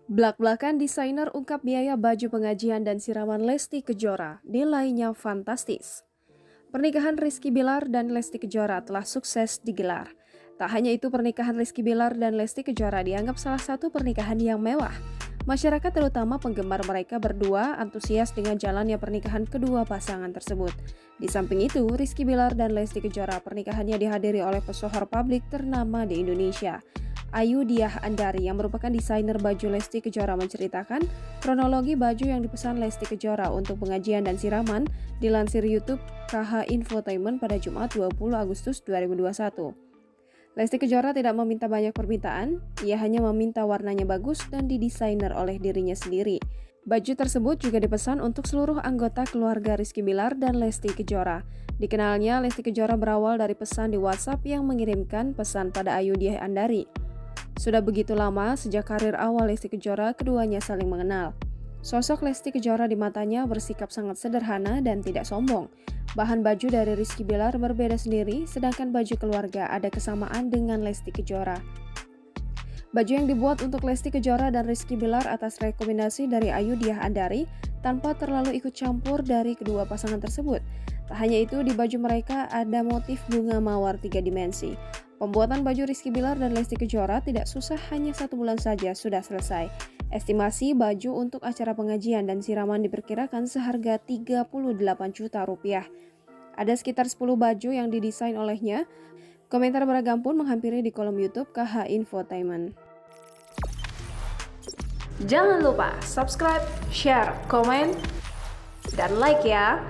Blak-blakan desainer ungkap biaya baju pengajian dan siraman Lesti Kejora, nilainya fantastis. Pernikahan Rizky Bilar dan Lesti Kejora telah sukses digelar. Tak hanya itu, pernikahan Rizky Bilar dan Lesti Kejora dianggap salah satu pernikahan yang mewah. Masyarakat terutama penggemar mereka berdua antusias dengan jalannya pernikahan kedua pasangan tersebut. Di samping itu, Rizky Bilar dan Lesti Kejora pernikahannya dihadiri oleh pesohor publik ternama di Indonesia. Ayu Diah Andari yang merupakan desainer baju Lesti Kejora menceritakan kronologi baju yang dipesan Lesti Kejora untuk pengajian dan siraman dilansir YouTube KH Infotainment pada Jumat 20 Agustus 2021. Lesti Kejora tidak meminta banyak permintaan, ia hanya meminta warnanya bagus dan didesainer oleh dirinya sendiri. Baju tersebut juga dipesan untuk seluruh anggota keluarga Rizky Bilar dan Lesti Kejora. Dikenalnya, Lesti Kejora berawal dari pesan di WhatsApp yang mengirimkan pesan pada Ayu Diah Andari. Sudah begitu lama sejak karir awal Lesti Kejora, keduanya saling mengenal. Sosok Lesti Kejora di matanya bersikap sangat sederhana dan tidak sombong. Bahan baju dari Rizky Bilar berbeda sendiri, sedangkan baju keluarga ada kesamaan dengan Lesti Kejora. Baju yang dibuat untuk Lesti Kejora dan Rizky Bilar atas rekomendasi dari Ayu Diah Andari tanpa terlalu ikut campur dari kedua pasangan tersebut. Tak hanya itu, di baju mereka ada motif bunga mawar 3 dimensi. Pembuatan baju Rizky Bilar dan Lesti Kejora tidak susah, hanya 1 bulan saja sudah selesai. Estimasi baju untuk acara pengajian dan siraman diperkirakan seharga 38 juta rupiah. Ada sekitar 10 baju yang didesain olehnya. Komentar beragam pun menghampiri di kolom YouTube KH Infotainment. Jangan lupa subscribe, share, komen, dan like ya!